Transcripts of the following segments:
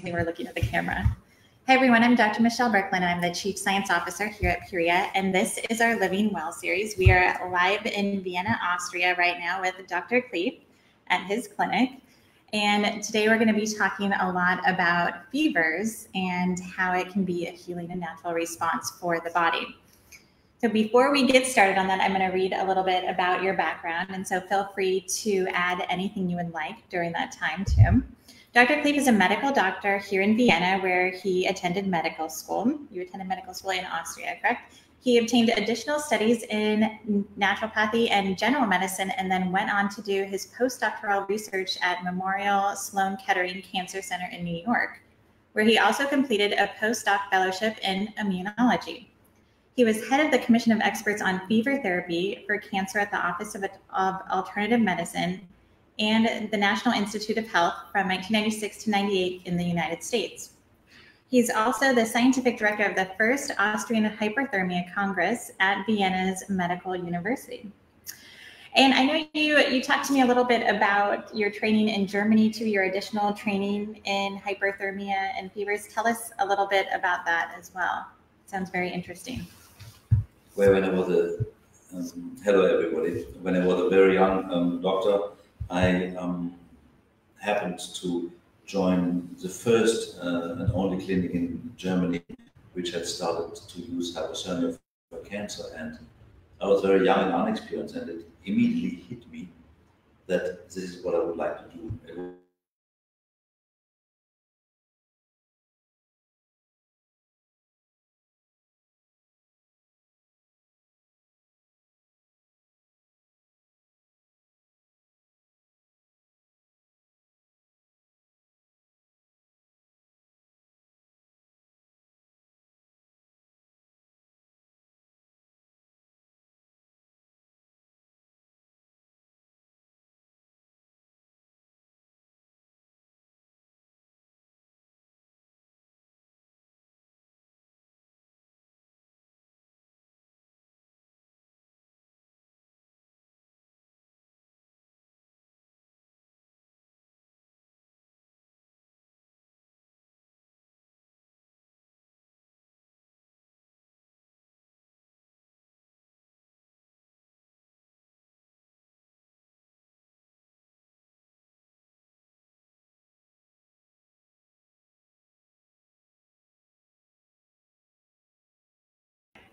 they were looking at the camera. Hi everyone, I'm Dr. Michele Burklund, and I'm the Chief Science Officer here at Puriya, and this is our Living Well series. We are live in Vienna, Austria right now with Dr. Kleef at his clinic, and today we're going to be talking a lot about fevers and how it can be a healing and natural response for the body. So before we get started on that, I'm going to read a little bit about your background, and so feel free to add anything you would like during that time too. Dr. Kleef is a medical doctor here in Vienna, where he attended medical school. You attended medical school in Austria, correct? He obtained additional studies in naturopathy and general medicine, and then went on to do his postdoctoral research at Memorial Sloan Kettering Cancer Center in New York, where he also completed a postdoc fellowship in immunology. He was head of the Commission of Experts on Fever Therapy for Cancer at the Office of Alternative Medicine and the National Institute of Health from 1996 to 98 in the United States. He's also the scientific director of the first Austrian Hyperthermia Congress at Vienna's Medical University. And I know you talked to me a little bit about your training in Germany too, your additional training in hyperthermia and fevers. Tell us a little bit about that as well. Sounds very interesting. Well, when I was hello everybody. When I was a very young doctor, I happened to join the first and only clinic in Germany which had started to use hyperthermia for cancer, and I was very young and unexperienced, and it immediately hit me that this is what I would like to do.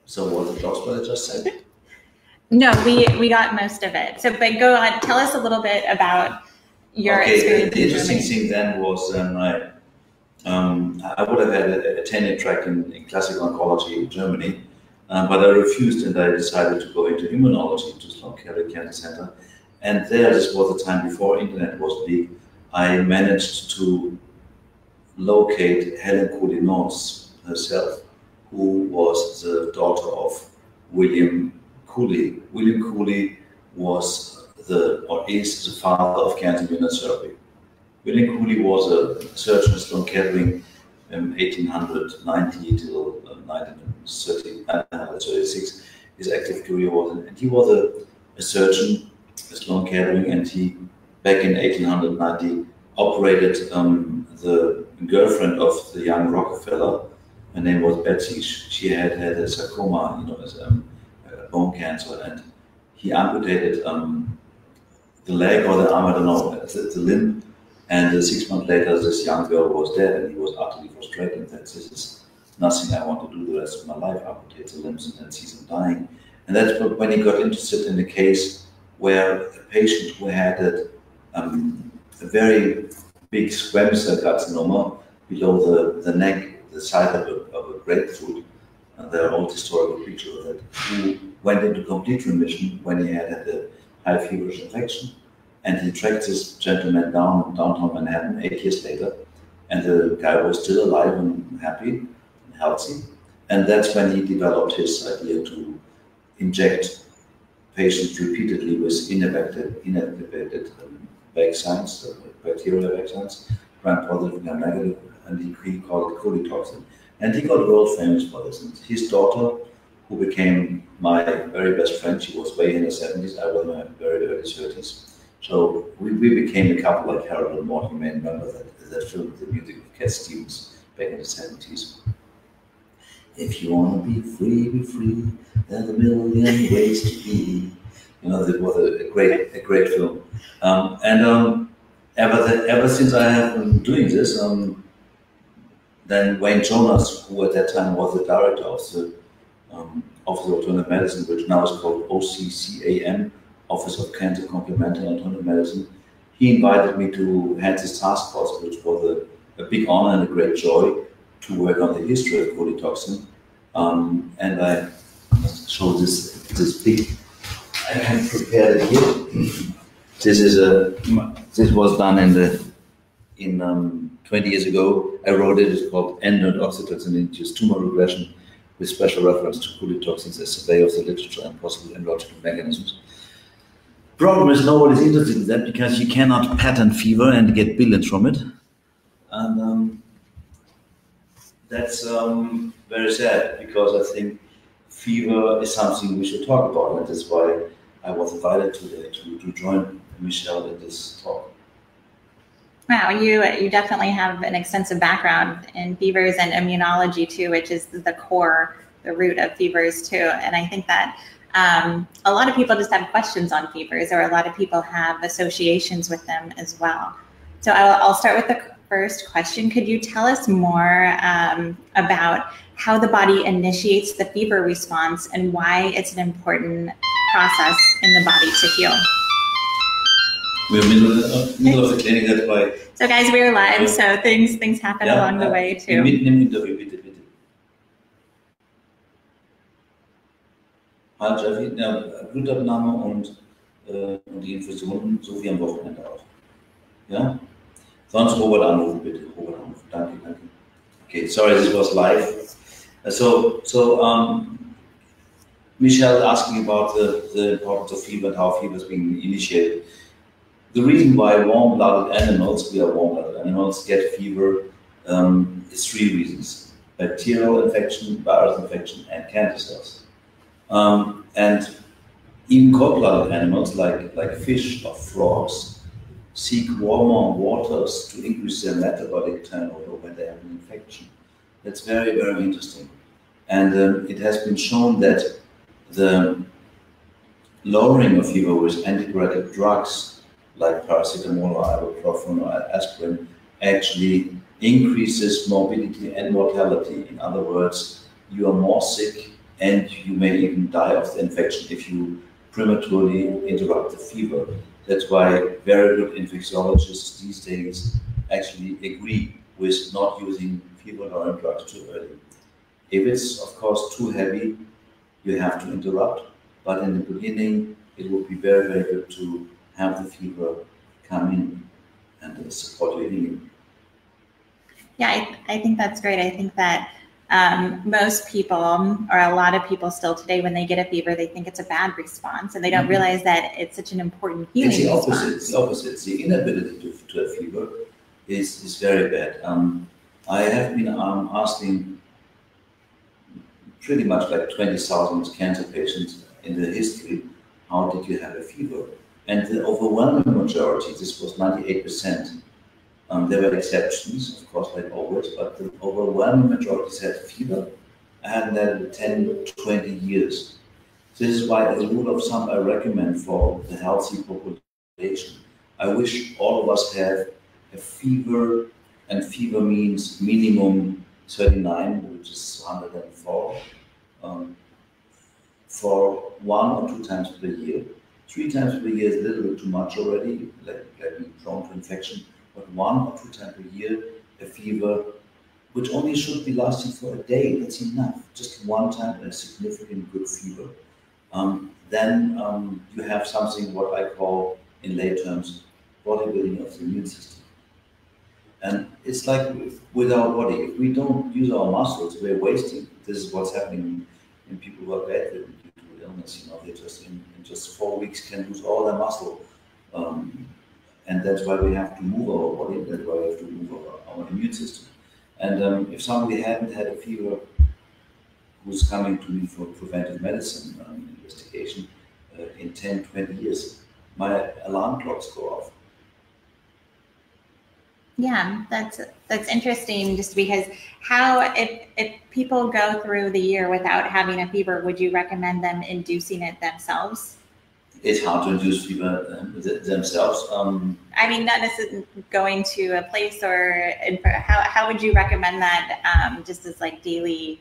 So was it just what I just said? No, we got most of it. So, but go on, tell us a little bit about your experience. The interesting thing then was I would have had a tenure track in classical oncology in Germany, but I refused, and I decided to go into immunology to Sloan Kettering Cancer Center. And there, this was the time before internet was big. I managed to locate Helen Cooley-North herself, who was the daughter of William Cooley. William Cooley was is the father of cancer immunotherapy. William Cooley was a surgeon at Sloan Kettering in 1890 till 1936. His active career was, and he was a surgeon at Sloan Kettering, and he, back in 1890, operated the girlfriend of the young Rockefeller. Her name was Betsy. She had a sarcoma, as bone cancer, and he amputated the leg or the arm, I don't know, the limb. And 6 months later, this young girl was dead, and he was utterly frustrated that this is nothing I want to do the rest of my life, amputate the limbs and then see them dying. And that's when he got interested in a case where a patient who had a very big squamous cell carcinoma below the neck, the side of a grapefruit, and there are old historical pictures of that, who went into complete remission when he had a high feverish infection. And he tracked this gentleman downtown Manhattan 8 years later, and the guy was still alive and happy and healthy. And that's when he developed his idea to inject patients repeatedly with inactivated vaccines, bacterial vaccines, gram-positive, gram-negative, and he called it Cooley-toxin. And he got world famous for this. And his daughter, who became my very best friend, she was way in her 70s, I was in my very early 30s. So we became a couple like Harold and Morty. You may remember that film with the music of Cat Stevens back in the 70s. If you want to be free, there's a million ways to be. You know, that was a great film. Ever since I have been doing this, then Wayne Jonas, who at that time was the director of the Alternative Medicine, which now is called OCCAM, Office of Cancer Complementary Alternative Medicine, he invited me to head this task force, which was a big honor and a great joy to work on the history of polytoxin. And I show this big. I have prepared it here. This was done in 20 years ago. I wrote it. It's called Endocrine Oxytocin-Induced Tumor Regression, with special reference to polytoxins as survey of the literature and possible immunological mechanisms. Problem is, nobody's interested in that because you cannot patent fever and get billions from it, and that's very sad, because I think fever is something we should talk about, and that's why I was invited today to join Michele in this talk. Wow, you definitely have an extensive background in fevers and immunology too, which is the root of fevers too. And I think that a lot of people just have questions on fevers, or a lot of people have associations with them as well. So I'll start with the first question. Could you tell us more about how the body initiates the fever response and why it's an important process in the body to heal? We're middle of the clinic, that's why. So guys, we're live, so things happen along the way too. Bitte. Blutabnahme und die Infusionen, so wie am Wochenende auch. Ja? Sonst Robert anrufen, bitte. Robert anrufen. Danke. Okay, sorry, this was live. Michele asking about the importance of fever and how fever is being initiated. The reason why warm-blooded animals, we are warm-blooded animals, get fever is three reasons: bacterial infection, virus infection, and cancer cells. And even cold-blooded animals like fish or frogs seek warmer waters to increase their metabolic turnover when they have an infection. That's very, very interesting. And it has been shown that the lowering of fever with antipyretic drugs like Paracetamol or Ibuprofen or Aspirin actually increases morbidity and mortality. In other words, you are more sick and you may even die of the infection if you prematurely interrupt the fever. That's why very good infectiologists these days actually agree with not using fever-lowering drugs too early. If it's, of course, too heavy, you have to interrupt. But in the beginning, it would be very, very good to have the fever come in and support your healing. Yeah, I think that's great. I think that most people, or a lot of people still today, when they get a fever, they think it's a bad response, and they don't realize that it's such an important healing response. It's the opposite. The inability to have fever is very bad. I have been asking pretty much like 20,000 cancer patients in the history, how did you have a fever? And the overwhelming majority, this was 98%. There were exceptions, of course, like always, but the overwhelming majority had fever. I hadn't had it 10, 20 years. This is why, as a rule of thumb, I recommend for the healthy population, I wish all of us have a fever, and fever means minimum 39, which is 104, for 1 or 2 times per year. 3 times per year is a little bit too much already, like being prone to infection, but 1 or 2 times per year, a fever, which only should be lasting for a day, that's enough. Just 1 time a significant good fever. Then you have something what I call, in lay terms, bodybuilding of the immune system. And it's like with our body, if we don't use our muscles, we're wasting. This is what's happening in people who are bedridden due to illness. You know, they just in just 4 weeks can lose all their muscle. And that's why we have to move our body, that's why we have to move our immune system. And if somebody hadn't had a fever who's coming to me for preventive medicine investigation in 10, 20 years, my alarm clocks go off. Yeah, that's interesting. Just because if people go through the year without having a fever, would you recommend them inducing it themselves? It's hard to induce fever themselves. I mean, not necessarily going to a place, or how would you recommend that just as like daily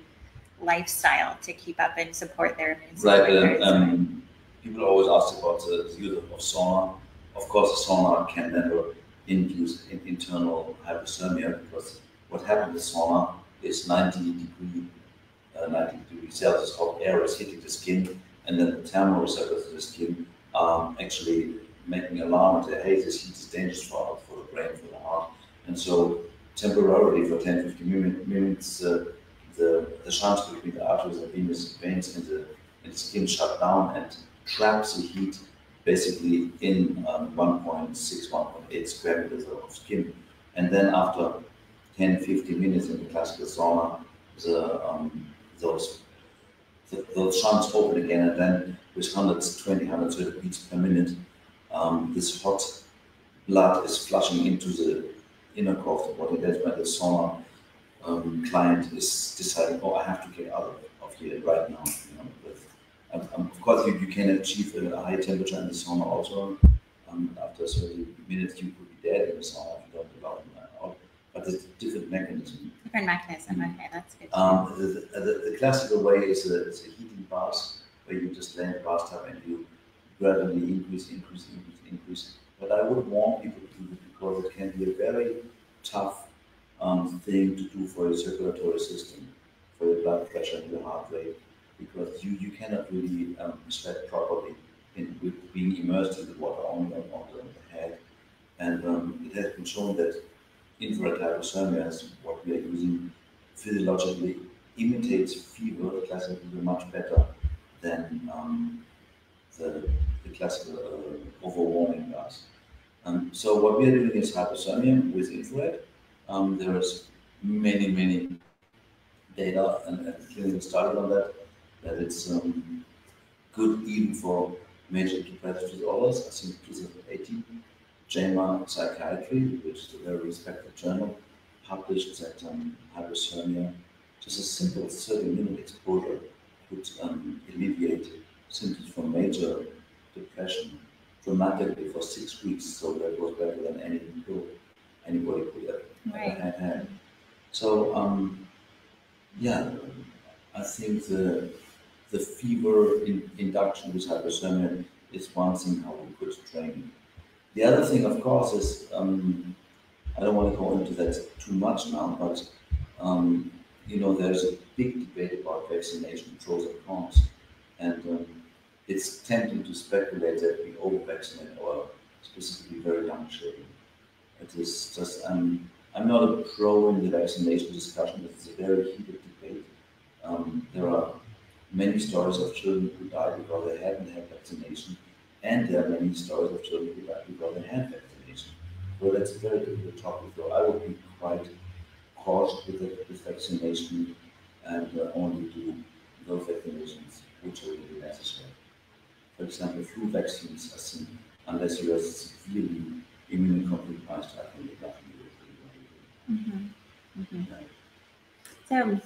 lifestyle to keep up and support their immune system? Right. People always ask about the use of sauna. Of course, the sauna can never induce internal hyperthermia, because what happens in the sauna is 90 degrees Celsius hot air is hitting the skin, and then the thermoreceptors in the skin actually making alarm and say, hey, this heat is dangerous for the brain, for the heart. And so temporarily for 10-15 minutes, the shunts between the arteries and venous veins in the skin shut down and traps the heat basically in 1.6, 1.8 square meters of skin. And then after 10-15 minutes in the classical sauna, those shunts open again, and then with 120, 130 beats per minute, this hot blood is flushing into the inner core of the body. That's why the sauna client is deciding, oh, I have to get out of here right now. Of course, you can achieve a high temperature in the sauna also. After 30 minutes, you could be dead in the sauna if you don't allow them out. But it's a different mechanism. Different mechanism. Okay, that's good. The classical way is a heating bath, where you just lay in the bathtub and you gradually increase. But I would warn people to do it, because it can be a very tough thing to do for your circulatory system, for your blood pressure and your heart rate, because you cannot really sweat properly with being immersed in the water on the head. And it has been shown that infrared hyperthermia, what we are using, physiologically imitates fever classically much better than the classical overwarming does. So what we are doing is hyperthermia with infrared. There is many data and clinical studies on that it's good even for major depressive disorders. I think 2018, JAMA Psychiatry, which is a very respected journal, published that hyperthermia, just a simple 30-minute exposure, could alleviate symptoms from major depression dramatically for 6 weeks. So that was better than any pill anybody could have had. So yeah, I think the fever induction with hyperthermia is one thing how we could train. The other thing, of course, is I don't want to go into that too much now, but there's a big debate about vaccination, pros and cons, and it's tempting to speculate that we over-vaccinate our specifically very young children. It is just I'm not a pro in the vaccination discussion. It's a very heated debate. There are many stories of children who died because they hadn't had vaccination, and there are many stories of children who died because they had vaccination. So that's a very difficult topic. So I would be quite cautious with vaccination, and only do those vaccinations which are really necessary. For example, flu vaccines, I think, unless you are severely immunocompromised, I think it's nothing you do. So,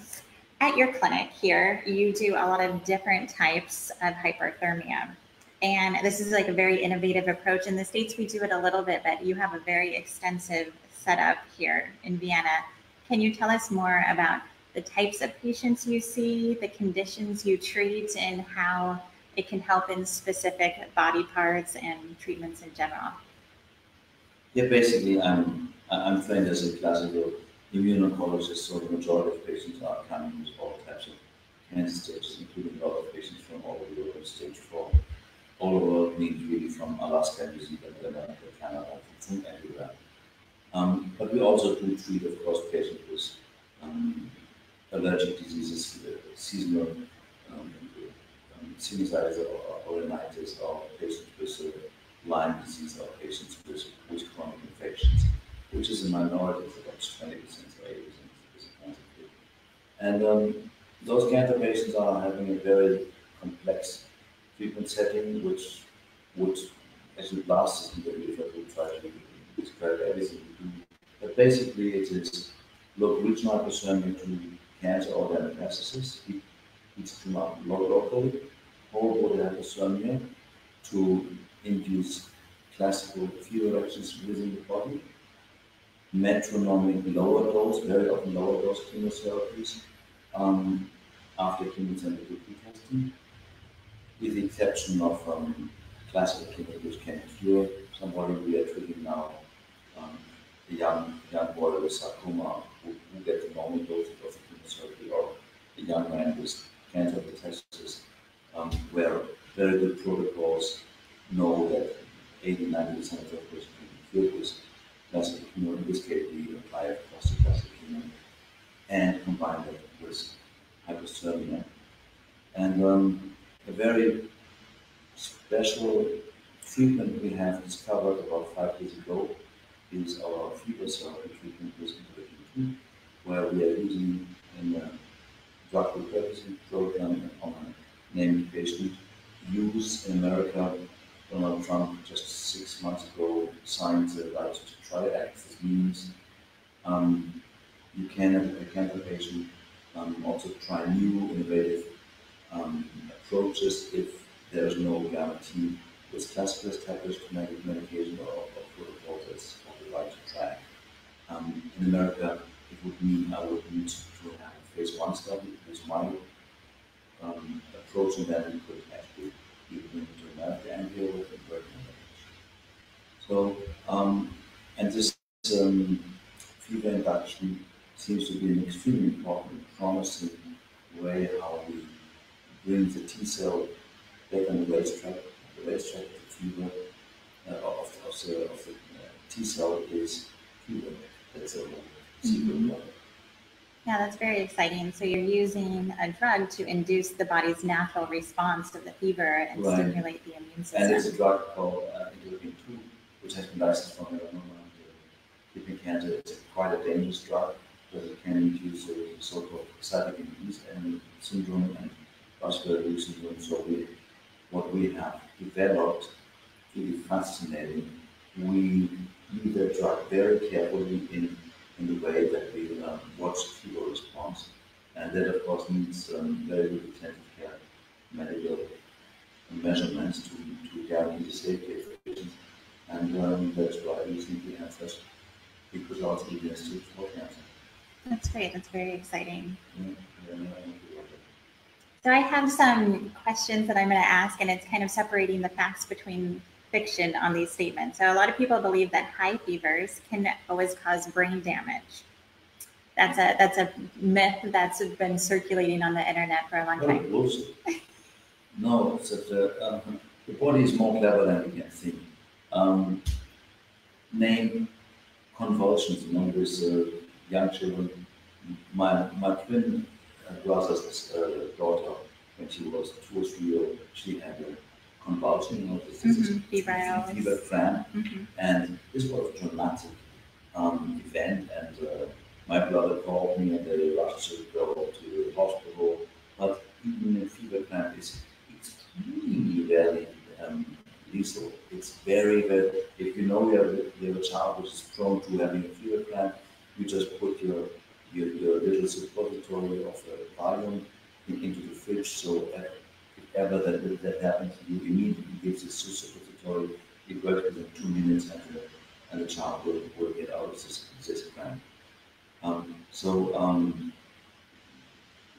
at your clinic here, you do a lot of different types of hyperthermia. And this is like a very innovative approach. In the States, we do it a little bit, but you have a very extensive setup here in Vienna. Can you tell us more about the types of patients you see, the conditions you treat, and how it can help in specific body parts and treatments in general? Yeah, basically, I'm trained as a classical immunologist, so the majority of patients are coming with all types of cancer stages, including a lot of patients from all over the world, stage 4. All over the world means really from Alaska, New Zealand, America, Canada, from everywhere. But we also do treat, of course, patients with allergic diseases, seasonal sinusitis or rhinitis, or patients with Lyme disease, or patients with chronic infections, which is a minority, it's about 20% or 80% is a cancer field. And those cancer patients are having a very complex treatment setting, which would actually blast this interview if I would try to describe everything we do. But basically it is look which hyperthermia to cancer or metastasis, each tumor locally, whole body hyperthermia to induce classical fever reactions within the body, metronomic lower dose, very often lower dose chemotherapies after chemotherapy testing, with the exception of classical chemo, which can cure somebody. We are treating now a young boy with sarcoma who gets a normal dose of the chemotherapy, or a young man with cancer metastasis, where very good protocols know that 80-90% of the person can be cured with classical chemo. In this case, we apply it across the classical chemo and combine it with hyperthermia. And a very special treatment we have discovered about 5 years ago is our fever therapy treatment with interleukin-2, where we are using in a drug repurposing program on a named patient use in America. Donald Trump just 6 months ago signed the right to try act. This means you can, as a cancer patient, also try new innovative approaches if there is no guarantee with classical established medication or protocol that's on the right track. In America, it would mean I would need to have a phase 1 study with my approach, and then we could actually even bring it to America and here with the working on it. So, and this fever induction seems to be an extremely important, promising way how we bring the T cell back on the racetrack. The racetrack of the fever of the T cell is fever. That's a secret one. Yeah, that's very exciting. So you're using a drug to induce the body's natural response to the fever and stimulate the immune system. And it's a drug called interleukin-2, which has been licensed from melanoma and kidney cancer. It's quite a dangerous drug because it can induce a so-called cytokine release syndrome and vascular leak syndrome. So what we have developed, really fascinating, we use the drug very carefully in the way that we watch fever response, and that of course needs very good intensive care medical measurements to guarantee the safety of the patients, and that's why we think we have such big results against it for cancer. That's great. That's very exciting. So I have some questions that I'm going to ask, and it's kind of separating the facts between fiction on these statements. So a lot of people believe that high fevers can always cause brain damage. That's a myth that's been circulating on the internet for a long time. Bullshit. No, it's that the body is more clever than we can think. Name convulsions among these young children. My twin brother's daughter, when she was 2 or 3 years old, she had a convulsion, fever cramp, and this was a dramatic event. And my brother called me, and they rushed to go to the hospital. But even a fever cramp is extremely very lethal. It's very, very. If you know you have a child which is prone to having a fever cramp, you just put your little suppository of Valium into the fridge. So if ever that happens, you immediately give this suppository. It works within 2 minutes, and the child will get out of this cramp.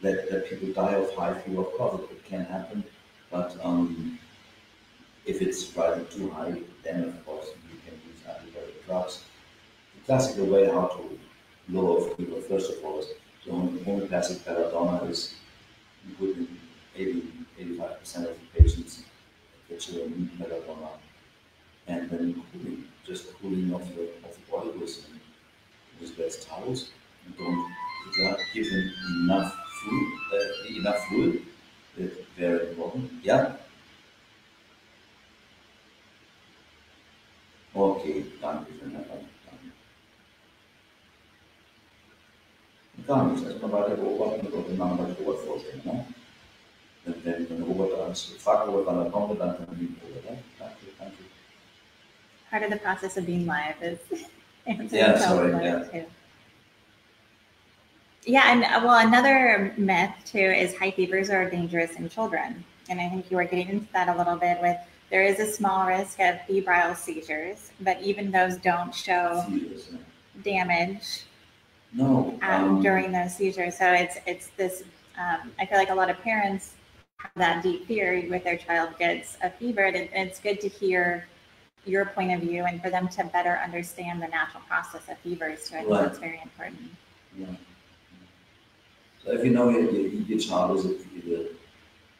That people die of high fever, of course it can happen, but if it's rising too high, then of course you can use antibiotic drugs. The classical way how to lower fever, first of all, is the homeopathic belladonna is you put in 80-85% of the patients that you need belladonna, and then cooling of the body with wet towels. And don't give them enough fluid. That's very important. Yeah. Okay, danke schön, Herr Dank. Gar nichts, erstmal weiter beobachten und den Namen bei Robert vorstellen. Ne? Wenn Robert fragt, Robert, wann er kommt, dann kann ich Robert. Ja? Danke. Part of the process of being live is answering Yeah, telephone sorry, yeah. too. Yeah, and well, another myth too is high fevers are dangerous in children. And I think you were getting into that a little bit with there is a small risk of febrile seizures, but even those don't show Seizures, yeah. damage No. during those seizures. So it's this. I feel like a lot of parents have that deep fear with their child gets a fever, and it's good to hear your point of view and for them to better understand the natural process of fevers. So I think that's very important. Yeah. So if you know your child is a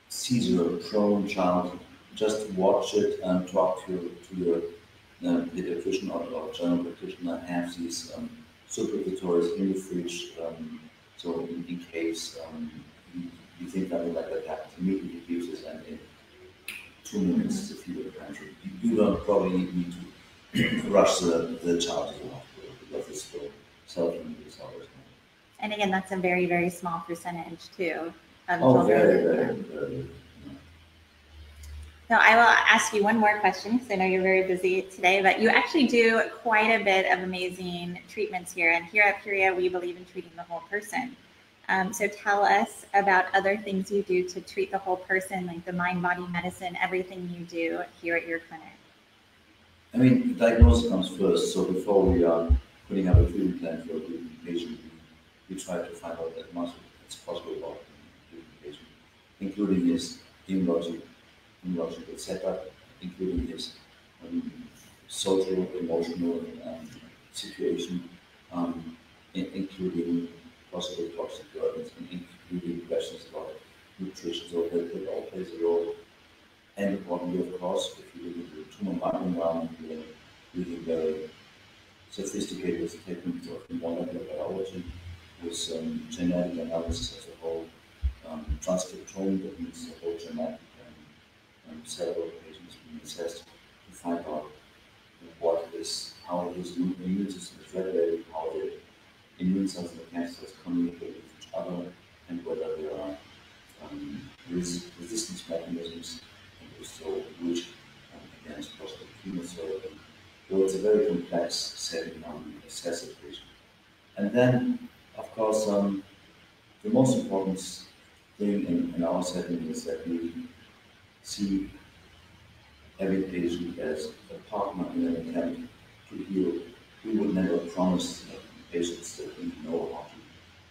seizure-prone child, just watch it and talk to your pediatrician or general practitioner. Have these suppositories in the fridge, so in case you think something like that happens, immediately use this, and in 2 minutes the fever comes. You don't probably need to rush the child to the hospital because this will self-limit always. And again, that's a very, very small percentage too of Oh, children. very. So I will ask you one more question because I know you're very busy today, but you actually do quite a bit of amazing treatments here. And here at Puriya, we believe in treating the whole person. So tell us about other things you do to treat the whole person, like the mind-body medicine, everything you do here at your clinic. I mean, diagnosis comes first. So before we are putting up a treatment plan for a given patient, we try to find out as much as possible about the given patient, including his immunological setup, including his social, emotional situation, including possible toxic burdens, and including questions about nutrition. So that all plays a role. And importantly, of course, if you look at the tumor microenvironment, we are using very sophisticated techniques of molecular biology with genetic analysis as a whole, transcriptome, that means the whole genetic cell location is being assessed to find out how his immune system is regulated, how the immune cells and the cancer cells communicate with each other, and whether there are resistance mechanisms, and if so, which against possible chemotherapy. So it's a very complex setting on assess a patient. And then, of course, the most important thing in our setting is that we see every patient as a partner in an attempt to heal. We would never promise patients that we know how to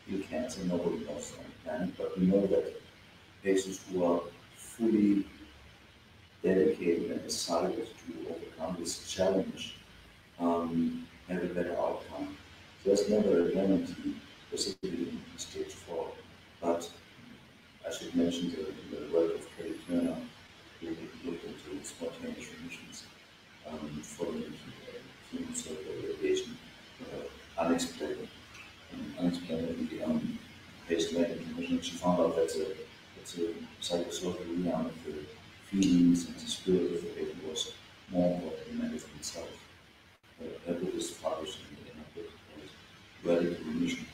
heal cancer. Nobody knows on the planet, but we know that patients who are fully dedicated and decided to overcome this challenge have a better outcome. So there's never a guarantee, specifically in stage 4. But I should mention the work of Hyperthermia, who looked into spontaneous remissions following chemotherapy radiation, unexplainably based on remission. She found out that it's a psychosocial realm of the feelings and the spirit of the patient was more important than medicine itself. Her book is published in a book called Radical Remission.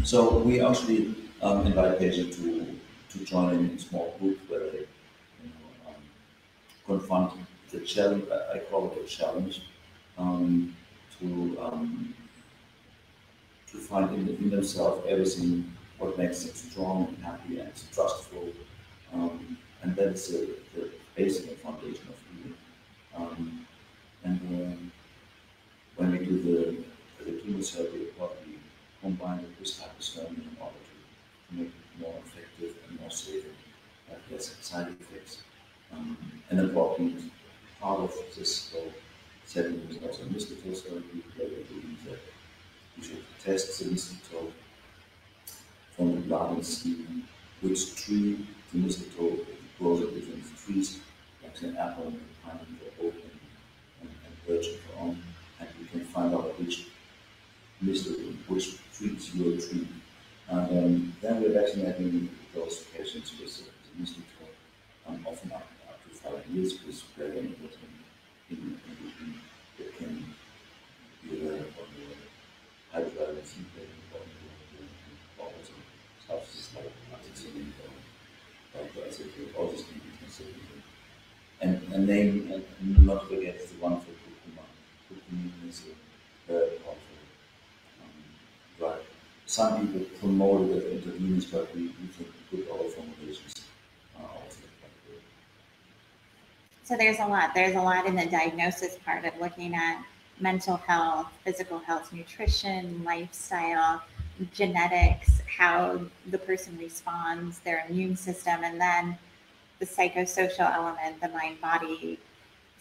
So we actually invite patients to join in small groups where they confront the challenge. I call it a challenge to find in themselves everything what makes them strong and happy and trustful, and that's the basic foundation of healing. When we do the chemotherapy, what we combine it with hyperthermia in order to make it more effective and more safe and have less side effects. An important part of this whole setting is also mistletoe therapy, where we believe that we should test the mistletoe from the blood and see which tree the mistletoe grows at different trees, like an apple, pineapple, oak, and birch and so on, and we can find out which trees your tree. And then we're vaccinating those patients with the mistletoe, often up to 5 years, with very important in that can be aware of the hyperthermia or substances like Paracetamol or acetyl, all these can be considered. And name and not forget the wonderful book is a very powerful drug. Some people promote it as intravenous, but we think good oral formulations are also quite good. So there's a lot. There's a lot in the diagnosis part of looking at mental health, physical health, nutrition, lifestyle, genetics, how the person responds, their immune system, and then the psychosocial element, the mind-body.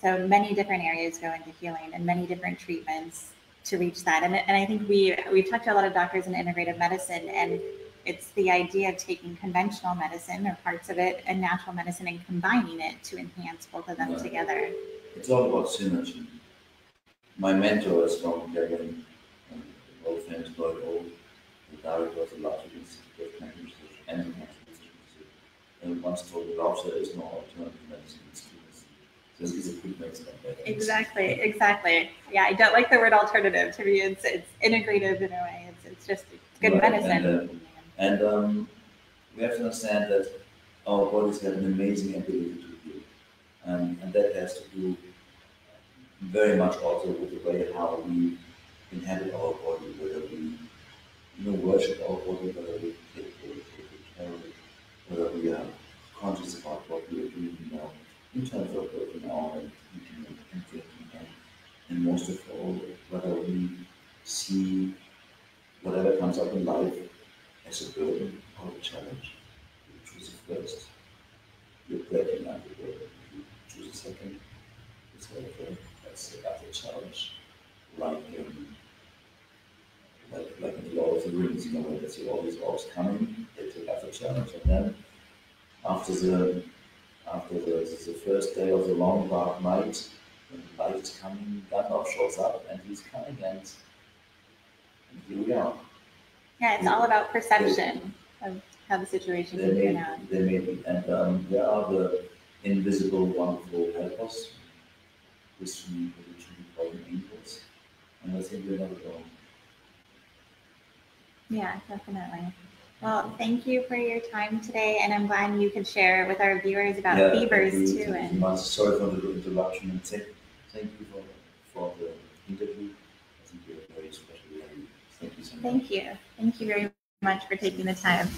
So many different areas go into healing and many different treatments to reach that. And I think we've talked to a lot of doctors in integrative medicine, and it's the idea of taking conventional medicine or parts of it and natural medicine and combining it to enhance both of them together. It's all about synergy. My mentor is from Berlin, the world famous Lloyd Old, the director of the largest institute of cancer research and cancer research, and once told Ralf, there is no alternative medicine in students. This is a quick medicine. Exactly. Yeah, I don't like the word alternative. To me, it's integrative in a way. It's just good medicine. And we have to understand that our bodies have an amazing ability to heal, and that has to do very much also with the way how we inhabit our body, whether we worship our body, whether we take care of it, whether we are conscious about what we are doing in terms of working out and eating and drinking, and most of all, whether we see whatever comes up in life as a burden or a challenge. You choose it first, you're breaking up the burden. You choose a second, it's okay, that's a challenge. Like in the Lord of the Rings, where they see all these orcs coming, they take up the challenge, and then after the first day of the long dark night, when the light is coming, Gandalf shows up and he's coming, and here we are. Yeah, it's all about perception of how the situation can turn out. They may be, and there are the invisible, wonderful helpers, Christian religion, we call them angels, and I think we're never alone. Yeah, definitely. Well, thank you for your time today, and I'm glad you could share with our viewers about fevers too. Thank you much. Sorry for the interruption, and thank you for the interview. I think you're very special. Thank you so much. Thank you very much for taking the time.